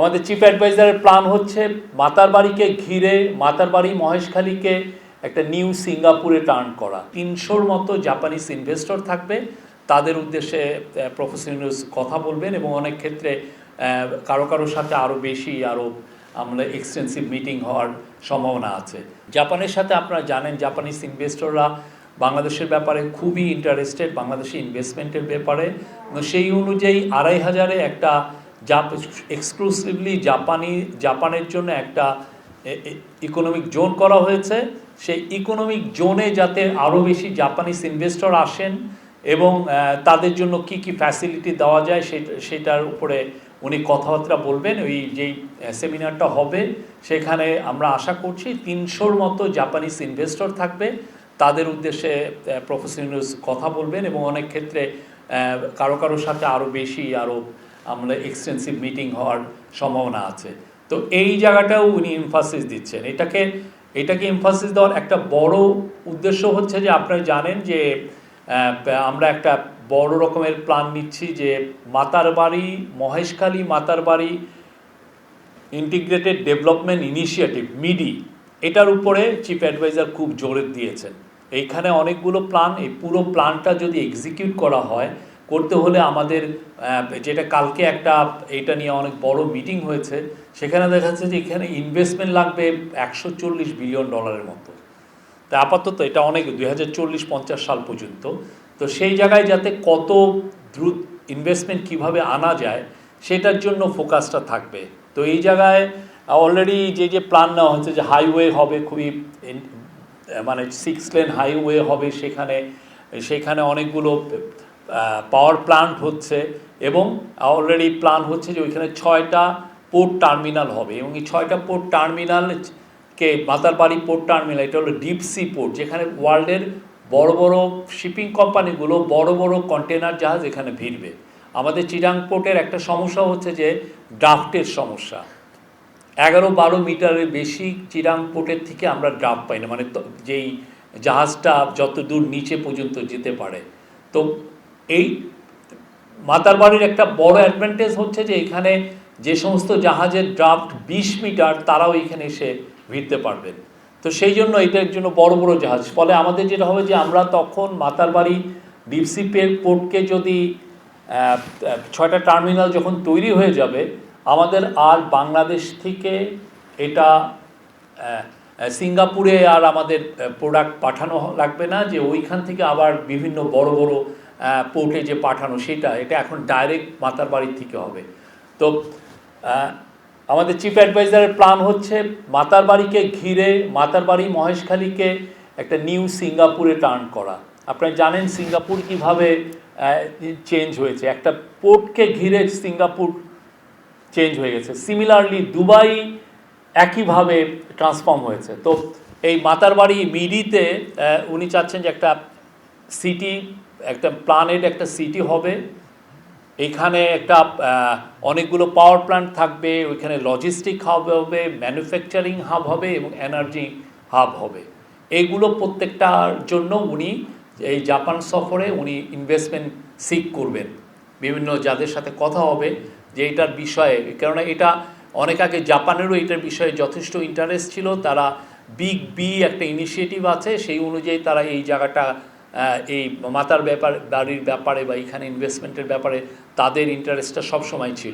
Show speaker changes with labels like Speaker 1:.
Speaker 1: আমাদের chief অ্যাডভাইজারের plan হচ্ছে মাতারবাড়িকে ঘিরে মাতারবাড়ি মহেশখালীকে একটা নিউ সিঙ্গাপুরে টার্ন করা। ৩০০-র মতো জাপানিজ ইনভেস্টর থাকবে, তাদের উদ্দেশ্যে প্রফেসর ইউনূস কথা বলবেন এবং অনেক ক্ষেত্রে কারোর সাথে আরও বেশি আমরা এক্সটেন্সিভ মিটিং হওয়ার সম্ভাবনা আছে। জাপানের সাথে আপনারা জানেন জাপানিজ ইনভেস্টররা বাংলাদেশের ব্যাপারে খুবই ইন্টারেস্টেড, বাংলাদেশি ইনভেস্টমেন্টের ব্যাপারে। সেই অনুযায়ী ২৫০০-এ একটা এক্সক্লুসিভলি জাপানের জন্য একটা ইকোনমিক জোন করা হয়েছে। সেই ইকোনমিক জোনে যাতে আরও বেশি জাপানিজ ইনভেস্টর আসেন এবং তাদের জন্য কি কি ফ্যাসিলিটি দেওয়া যায় সেটার উপরে উনি কথাবার্তা বলবেন। ওই যেই সেমিনারটা হবে সেখানে আমরা আশা করছি ৩০০-র মতো জাপানিজ ইনভেস্টর থাকবে, তাদের উদ্দেশ্যে প্রফেসর ইউনূস কথা বলবেন এবং অনেক ক্ষেত্রে কারোর সাথে আরও বেশি আমরা এক্সটেন্সিভ মিটিং হওয়ার সম্ভাবনা আছে। তো এই জায়গাটাও উনি এমফাসিস দিচ্ছেন। এটাকে এমফাসিস দেওয়ার একটা বড় উদ্দেশ্য হচ্ছে যে আপনারা জানেন যে আমরা একটা বড় রকমের প্ল্যান নিচ্ছি যে Maheshkhali Matarbari integrated development initiative MIDI, এটার উপরে চিফ অ্যাডভাইজার খুব জোর দিয়েছেন। এইখানে অনেকগুলো প্ল্যান, এই পুরো প্ল্যানটা যদি এক্সিকিউট করা হয়, করতে হলে আমাদের যেটা কালকে এটা নিয়ে অনেক বড় মিটিং হয়েছে, সেখানে দেখা যাচ্ছে যে এখানে ইনভেস্টমেন্ট লাগবে $140 বিলিয়ন মতো। তা আপাতত এটা অনেক 2040-50 সাল পর্যন্ত। তো সেই জায়গায় যাতে কত দ্রুত ইনভেস্টমেন্ট কিভাবে আনা যায় সেটার জন্য ফোকাসটা থাকবে। তো এই জায়গায় অলরেডি যে প্ল্যান নেওয়া হচ্ছে যে হাইওয়ে হবে, খুবই মানে 6 লেন হাইওয়ে হবে, সেখানে অনেকগুলো পাওয়ার প্ল্যান্ট হচ্ছে এবং অলরেডি প্ল্যান হচ্ছে যে ওইখানে 6টা পোর্ট টার্মিনাল হবে এবং এই 6টা পোর্ট টার্মিনালকে মাতারবাড়ি পোর্ট টার্মিনাল, এটা হলো ডিপ সি পোর্ট, যেখানে ওয়ার্ল্ডের বড় বড় শিপিং কোম্পানিগুলো বড় বড় কন্টেনার জাহাজ এখানে ভিড়বে। আমাদের চিটাং পোর্টের একটা সমস্যা হচ্ছে যে ড্রাফটের সমস্যা। 11-12 মিটারের বেশি চিটাং পোর্টের থেকে আমরা ড্রাফট পাই না, মানে যেই জাহাজটা যত দূর নিচে পর্যন্ত যেতে পারে। তো এই মাতারবাড়ির একটা বড় অ্যাডভান্টেজ হচ্ছে যে এখানে যে সমস্ত জাহাজের ড্রাফট 20 মিটার তারাও এখানে এসে ভিড়তে পারবেন। তো সেই জন্য এটার জন্য বড় বড় জাহাজ, ফলে আমাদের যেটা হবে যে আমরা তখন মাতারবাড়ি ডিপসিপের পোর্টকে যদি 6টা টার্মিনাল যখন তৈরি হয়ে যাবে, আমাদের আর বাংলাদেশ থেকে এটা সিঙ্গাপুরে আর আমাদের প্রোডাক্ট পাঠানো লাগবে না, যে ওইখান থেকে আবার বিভিন্ন বড় বড় পোর্টে যে পাঠানো এটা এখন ডাইরেক্ট মাতারবাড়ির থেকে হবে। তো আমাদের চিফ অ্যাডভাইজারের প্ল্যান হচ্ছে মাতারবাড়িকে ঘিরে মাতারবাড়ি মহেশখালীকে একটা নিউ সিঙ্গাপুরে টার্ন করা। আপনারা জানেন সিঙ্গাপুর কিভাবে চেঞ্জ হয়েছে, একটা পোর্টকে ঘিরে সিঙ্গাপুর চেঞ্জ হয়ে গেছে। সিমিলারলি দুবাই একইভাবে ট্রান্সফর্ম হয়েছে। তো এই মাতারবাড়ি মিডিতে উনি চাচ্ছেন যে একটা সিটি, একটা প্ল্যানেড একটা সিটি হবে। এখানে অনেকগুলো পাওয়ার প্ল্যান্ট থাকবে, ওইখানে লজিস্টিক হাব হবে, ম্যানুফ্যাকচারিং হাব হবে এবং এনার্জি হাব হবে। এইগুলো প্রত্যেকটার জন্য উনি এই জাপান সফরে উনি ইনভেস্টমেন্ট সিক করবেন। বিভিন্ন যাদের সাথে কথা হবে যে এটার বিষয়ে, কেননা এটা অনেক আগে জাপানেরও এটার বিষয়ে যথেষ্ট ইন্টারেস্ট ছিল, তারা বিগ বি একটা ইনিশিয়েটিভ আছে, সেই অনুযায়ী তারা এই জায়গাটা এই বাড়ির ব্যাপারে বা এখানে ইনভেস্টমেন্টের ব্যাপারে তাদের ইন্টারেস্টটা সবসময় ছিল।